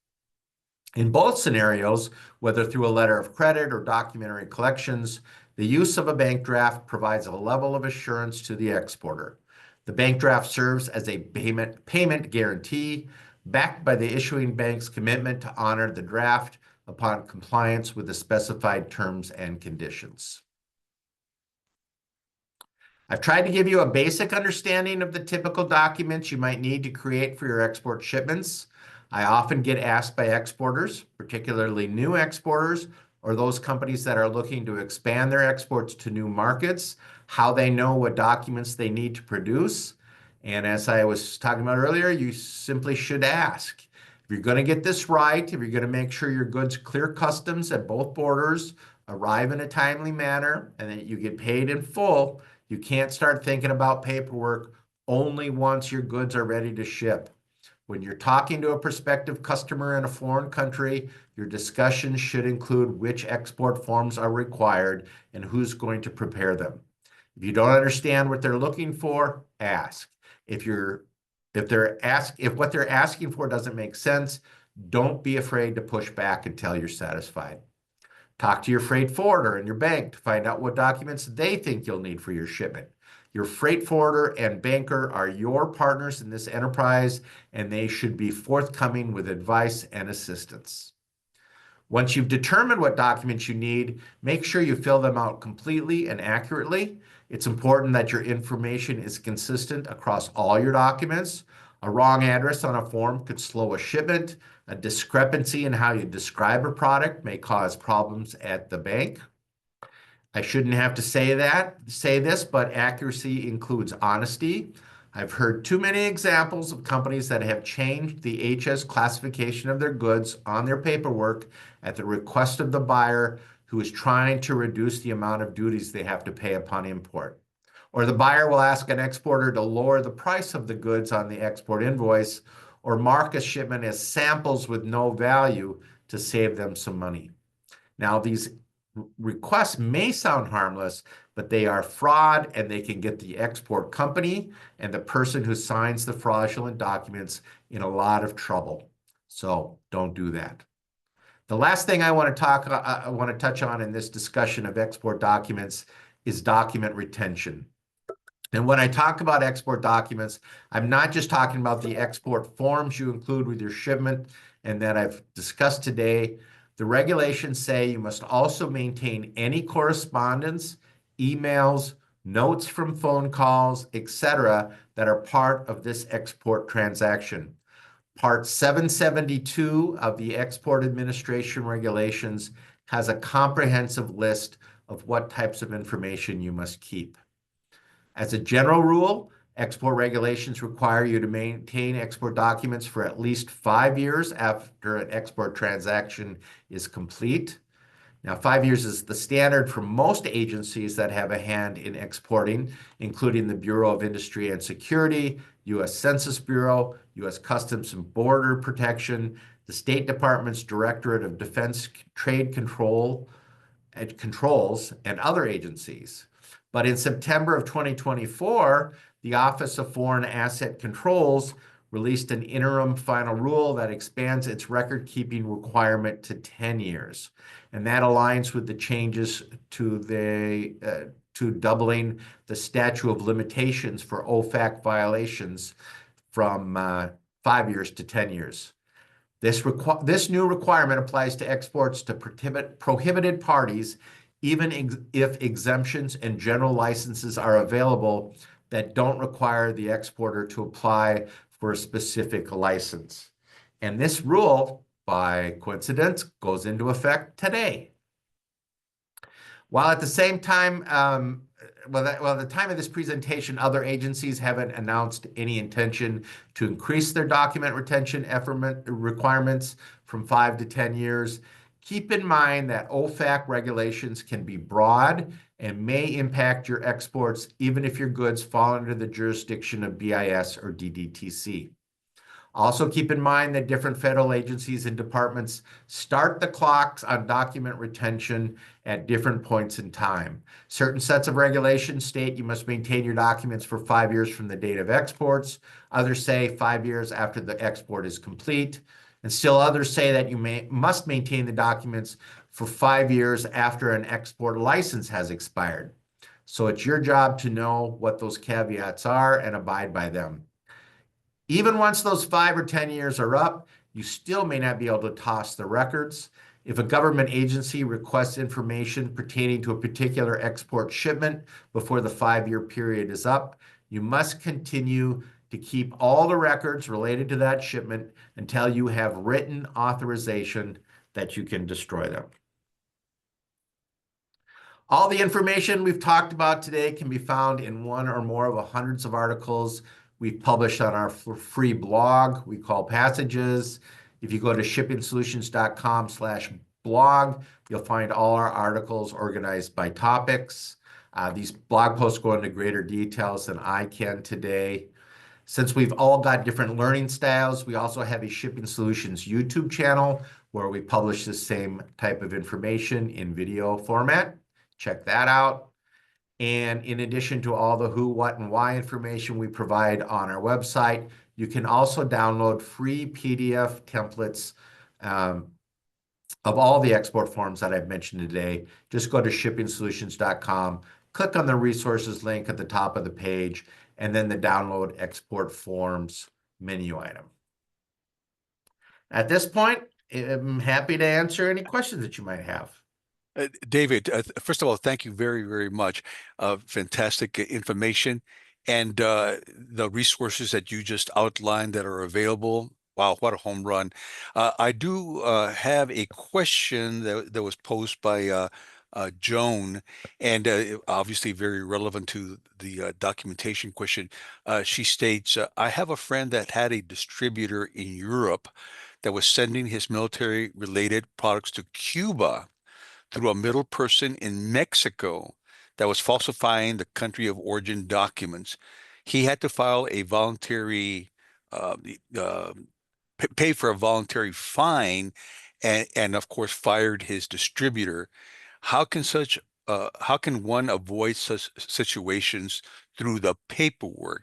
In both scenarios, whether through a letter of credit or documentary collections, the use of a bank draft provides a level of assurance to the exporter. The bank draft serves as a payment guarantee backed by the issuing bank's commitment to honor the draft upon compliance with the specified terms and conditions. I've tried to give you a basic understanding of the typical documents you might need to create for your export shipments. I often get asked by exporters, particularly new exporters, or those companies that are looking to expand their exports to new markets, how they know what documents they need to produce. And as I was talking about earlier, you simply should ask. If you're going to get this right, if you're going to make sure your goods clear customs at both borders, arrive in a timely manner, and that you get paid in full, you can't start thinking about paperwork only once your goods are ready to ship. When you're talking to a prospective customer in a foreign country, your discussion should include which export forms are required and who's going to prepare them. If you don't understand what they're looking for, ask. If what they're asking for doesn't make sense, don't be afraid to push back until you're satisfied. Talk to your freight forwarder and your bank to find out what documents they think you'll need for your shipment. Your freight forwarder and banker are your partners in this enterprise, and they should be forthcoming with advice and assistance. Once you've determined what documents you need, make sure you fill them out completely and accurately. It's important that your information is consistent across all your documents. A wrong address on a form could slow a shipment. A discrepancy in how you describe a product may cause problems at the bank. I shouldn't have to say this, but accuracy includes honesty. I've heard too many examples of companies that have changed the HS classification of their goods on their paperwork at the request of the buyer who is trying to reduce the amount of duties they have to pay upon import. Or the buyer will ask an exporter to lower the price of the goods on the export invoice or mark a shipment as samples with no value to save them some money. Now, these requests may sound harmless, but they are fraud, and they can get the export company and the person who signs the fraudulent documents in a lot of trouble. So don't do that. The last thing I want to touch on in this discussion of export documents is document retention. And when I talk about export documents, I'm not just talking about the export forms you include with your shipment and that I've discussed today. The regulations say you must also maintain any correspondence, emails, notes from phone calls, etc., that are part of this export transaction. Part 772 of the Export Administration Regulations has a comprehensive list of what types of information you must keep. As a general rule, export regulations require you to maintain export documents for at least 5 years after an export transaction is complete. Now, 5 years is the standard for most agencies that have a hand in exporting, including the Bureau of Industry and Security, U.S. Census Bureau, U.S. Customs and Border Protection, the State Department's Directorate of Defense Trade Controls, and other agencies. But in September of 2024, the Office of Foreign Asset Controls released an interim final rule that expands its record-keeping requirement to 10 years. And that aligns with the changes to the to doubling the statute of limitations for OFAC violations from 5 years to 10 years. This new requirement applies to exports to prohibited parties, even if exemptions and general licenses are available that don't require the exporter to apply for a specific license. And this rule, by coincidence, goes into effect today. While at the same time, at the time of this presentation, other agencies haven't announced any intention to increase their document retention requirements from 5 to 10 years. Keep in mind that OFAC regulations can be broad and may impact your exports, even if your goods fall under the jurisdiction of BIS or DDTC. Also keep in mind that different federal agencies and departments start the clocks on document retention at different points in time. Certain sets of regulations state you must maintain your documents for 5 years from the date of exports. Others say 5 years after the export is complete. And still others say that you must maintain the documents for 5 years after an export license has expired. So it's your job to know what those caveats are and abide by them. Even once those 5 or 10 years are up, you still may not be able to toss the records. If a government agency requests information pertaining to a particular export shipment before the 5-year period is up, you must continue to keep all the records related to that shipment until you have written authorization that you can destroy them. All the information we've talked about today can be found in one or more of hundreds of articles we've published on our free blog we call Passages. If you go to shippingsolutions.com/blog, you'll find all our articles organized by topics. These blog posts go into greater details than I can today. Since we've all got different learning styles, we also have a Shipping Solutions YouTube channel where we publish the same type of information in video format. Check that out. And in addition to all the who, what, and why information we provide on our website, you can also download free PDF templates of all the export forms that I've mentioned today. Just go to shippingsolutions.com, click on the resources link at the top of the page, and then the download export forms menu item. At this point, I'm happy to answer any questions that you might have. David, first of all, thank you very, very much. Fantastic information, and the resources that you just outlined that are available. Wow, what a home run. I do have a question that was posed by Joan, and obviously very relevant to the documentation question. She states, I have a friend that had a distributor in Europe that was sending his military-related products to Cuba through a middle person in Mexico that was falsifying the country of origin documents. He had to file a voluntary, pay for a voluntary fine, and of course fired his distributor. How can one avoid such situations through the paperwork?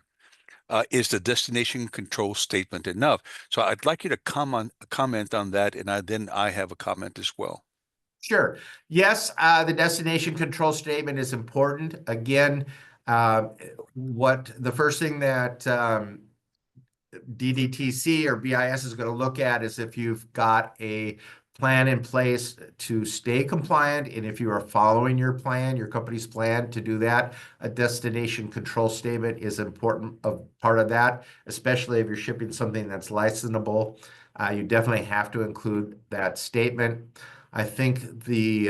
Is the destination control statement enough? So I'd like you to comment on that, and then I have a comment as well. Sure. Yes, the destination control statement is important. Again, the first thing that DDTC or BIS is going to look at is if you've got a plan in place to stay compliant, and if you are following your plan, your company's plan to do that, a destination control statement is important part of that, especially if you're shipping something that's licensable. You definitely have to include that statement. I think the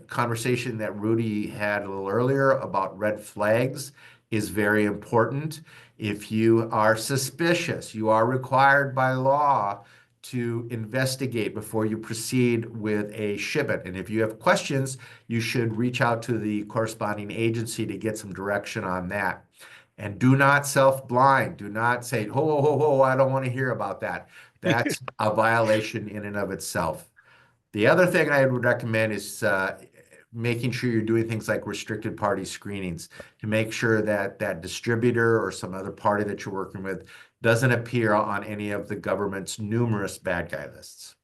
conversation that Rudy had a little earlier about red flags is very important. If you are suspicious, you are required by law to investigate before you proceed with a shipment. And if you have questions, you should reach out to the corresponding agency to get some direction on that. And do not self-blind. Do not say, ho, ho, ho, I don't want to hear about that. That's a violation in and of itself. The other thing I would recommend is making sure you're doing things like restricted party screenings to make sure that that distributor or some other party that you're working with doesn't appear on any of the government's numerous bad guy lists.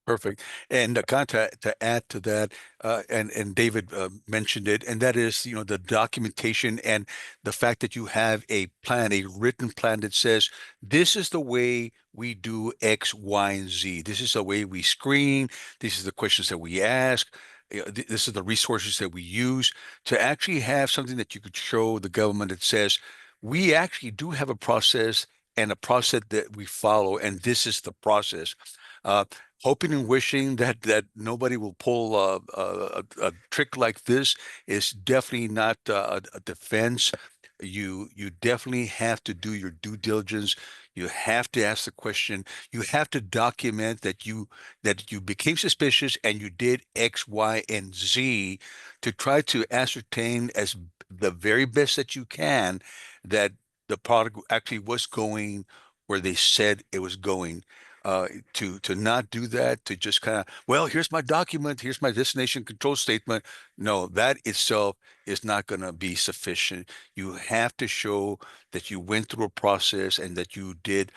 Perfect. And kind of to add to that, and David mentioned it, and that is, the documentation and the fact that you have a plan, a written plan that says this is the way we do X, Y, and Z. This is the way we screen. These are the questions that we ask. This is the resources that we use to actually have something that you could show the government that says we actually do have a process and a process that we follow, and this is the process. Uh, Hoping and wishing that nobody will pull a trick like this is definitely not a defense. You definitely have to do your due diligence. You have to ask the question. You have to document that you became suspicious and you did X, Y, and Z to try to ascertain as the very best that you can that the product actually was going where they said it was going. To not do that, to just kind of, well, here's my document, here's my destination control statement. No, that itself is not going to be sufficient. You have to show that you went through a process and that you did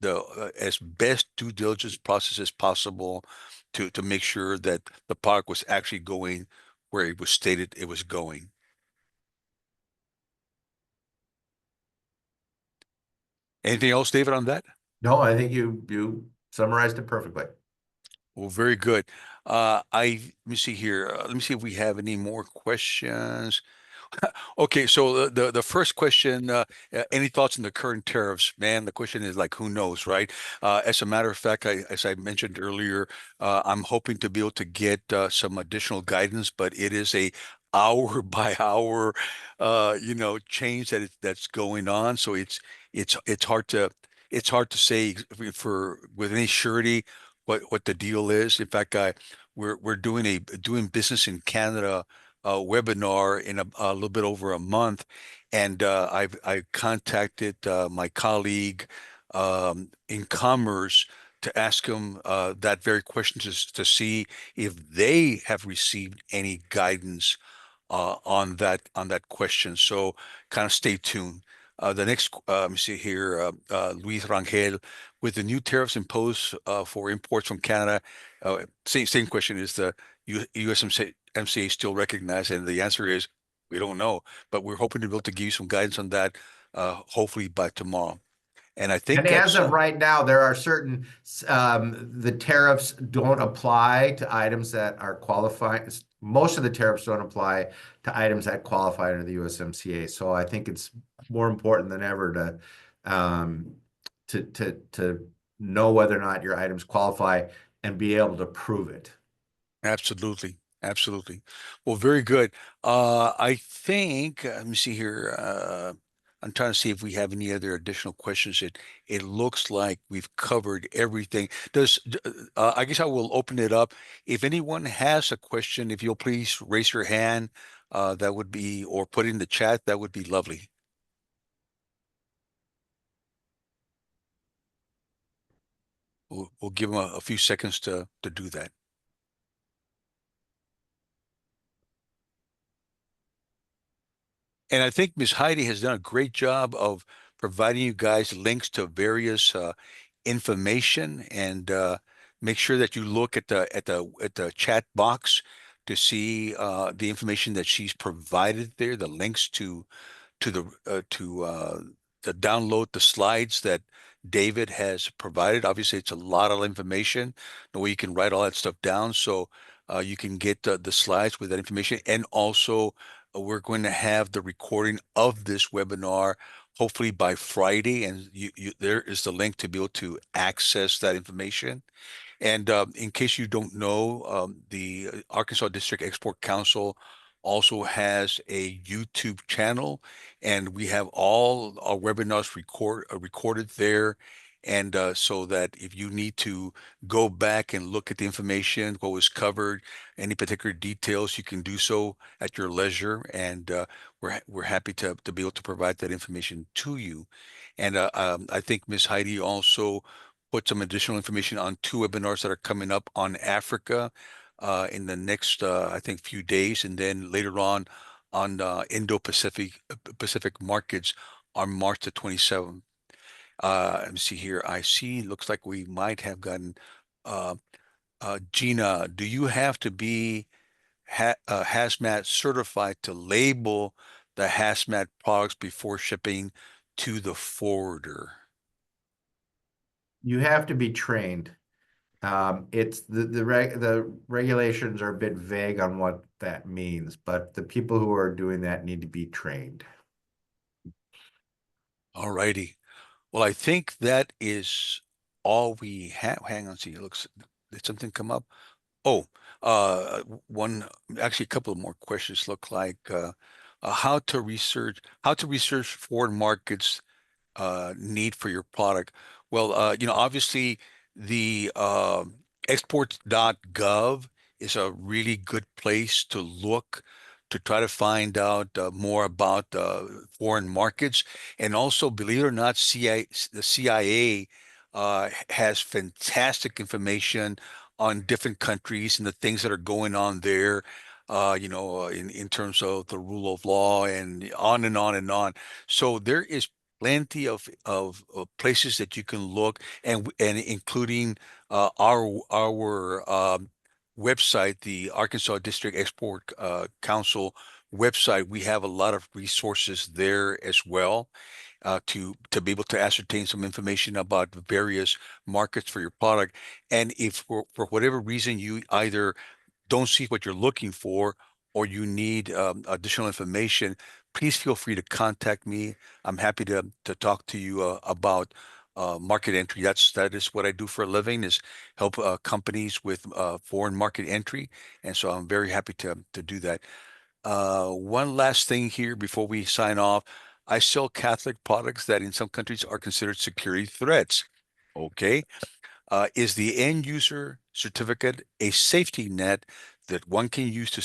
the as best due diligence process as possible to make sure that the product was actually going where it was stated it was going. Anything else, David, on that? No, I think you summarized it perfectly. Well, very good. Let me see here. Let me see if we have any more questions. Okay, so the first question, any thoughts on the current tariffs? Man, the question is like, who knows, right? As a matter of fact, as I mentioned earlier, I'm hoping to be able to get some additional guidance, but it is a hour by hour, change that's going on. So it's hard to say for with any surety what the deal is. In fact, we're doing business in Canada webinar in a little bit over a month, and I contacted my colleague in commerce to ask him that very question to see if they have received any guidance on that question. So kind of stay tuned. The next, let me see here, Luis Rangel, with the new tariffs imposed for imports from Canada, same question, is the USMCA still recognized? And the answer is we don't know, but we're hoping to be able to give you some guidance on that, hopefully by tomorrow. And I think And as that's of right now, there are certain, the tariffs don't apply to items that are qualifying. Most of the tariffs don't apply to items that qualify under the USMCA. So I think it's more important than ever to know whether or not your items qualify and be able to prove it. absolutely. Absolutely. Well, very good. I think, let me see here. I'm trying to see if we have any other additional questions. It looks like we've covered everything. I guess I will open it up. If anyone has a question, if you'll please raise your hand, that would be, or put in the chat, that would be lovely. We'll give them a few seconds to do that. And I think Ms. Heidi has done a great job of providing you guys links to various information, and make sure that you look at the chat box to see the information that she's provided there, the links to the to download the slides that David has provided. Obviously, it's a lot of information. The way you can write all that stuff down, so you can get the slides with that information. And also, we're going to have the recording of this webinar hopefully by Friday, and there is the link to be able to access that information. And in case you don't know, the Arkansas District Export Council also has a YouTube channel, and we have all our webinars recorded there. And so that if you need to go back and look at the information, what was covered, any particular details, you can do so at your leisure. And we're happy to be able to provide that information to you. And I think Ms. Heidi also put some additional information on two webinars that are coming up on Africa in the next, I think, few days, and then later on Pacific markets on March the 27th. Let me see here. I see. Looks like we might have gotten. Uh, Gina, do you have to be hazmat certified to label the hazmat products before shipping to the forwarder? You have to be trained. It's the regulations are a bit vague on what that means, but the people who are doing that need to be trained. All righty. Well, I think that is all we have. Hang on, see, it looks, did something come up? Oh, one, actually a couple of more questions look like how to research foreign markets need for your product. Well, obviously the exports.gov is a really good place to look to try to find out more about foreign markets. And also, believe it or not, the CIA has fantastic information on different countries and the things that are going on there. In terms of the rule of law and on and on and on. So there is plenty of places that you can look, and including our website, the Arkansas District Export Council website. We have a lot of resources there as well to be able to ascertain some information about various markets for your product. And if for whatever reason you either don't see what you're looking for or you need additional information, please feel free to contact me. I'm happy to talk to you about market entry. That is what I do for a living, is help companies with foreign market entry, and so I'm very happy to do that. One last thing here before we sign off. I sell Catholic products that in some countries are considered security threats. Okay. Is the end user certificate a safety net that one can use to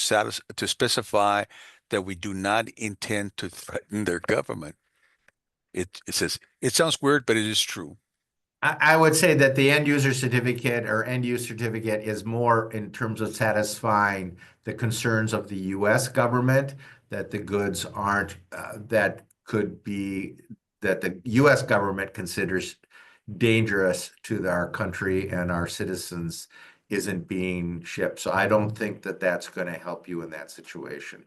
specify that we do not intend to threaten their government? It says it sounds weird, but it is true. I would say that the end user certificate or end use certificate is more in terms of satisfying the concerns of the U.S. government, that the goods aren't, that the U.S. government considers dangerous to our country and our citizens isn't being shipped. So I don't think that that's going to help you in that situation.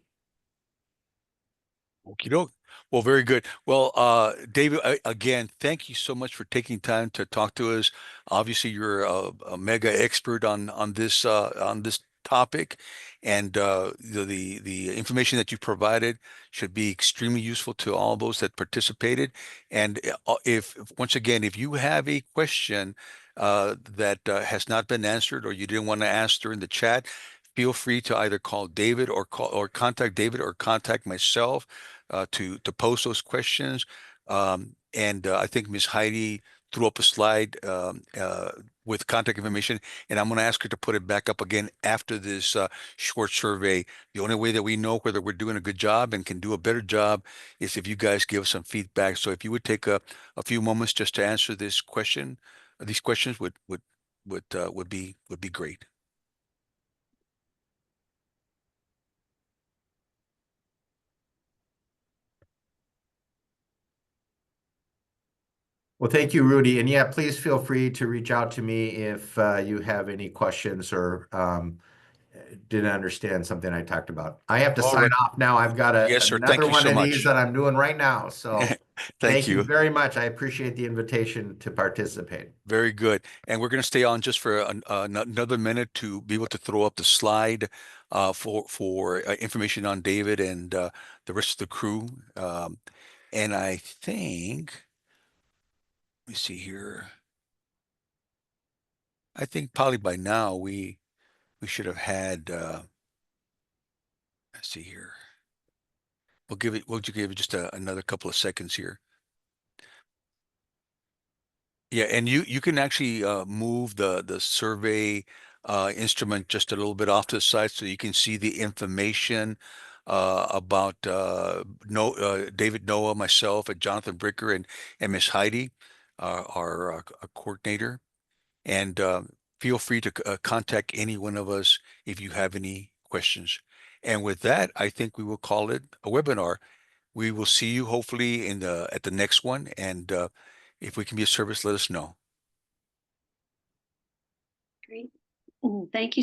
Okie doke. Well, very good. Well, David, again, thank you so much for taking time to talk to us. Obviously, you're a mega expert on this topic, and the information that you provided should be extremely useful to all those that participated. And if once again, if you have a question that has not been answered or you didn't want to ask during the chat, feel free to either call David or contact David or contact myself to post those questions. And I think Ms. Heidi threw up a slide with contact information, and I'm going to ask her to put it back up again after this short survey. The only way that we know whether we're doing a good job and can do a better job is if you guys give us some feedback. So if you would take a few moments just to answer this question, these questions would be great. Well, thank you, Rudy. And yeah, please feel free to reach out to me if you have any questions or didn't understand something I talked about. I have to All sign right. off now. I've got Yes, sir. another Thank you one so of these much. that I'm doing right now. So Thank thank you you. very much. I appreciate the invitation to participate. Very good. And we're going to stay on just for another minute to be able to throw up the slide for information on David and the rest of the crew. And I think, let me see here. I think probably by now we should have had. Let's see here. We'll give it just another couple of seconds here. Yeah, and you can actually move the survey instrument just a little bit off to the side so you can see the information about David Noah, myself, and Jonathan Bricker, and Miss Heidi, our coordinator. And feel free to contact any one of us if you have any questions. And with that, I think we will call it a webinar. We will see you hopefully at the next one, and if we can be of service, let us know. Great. Thank you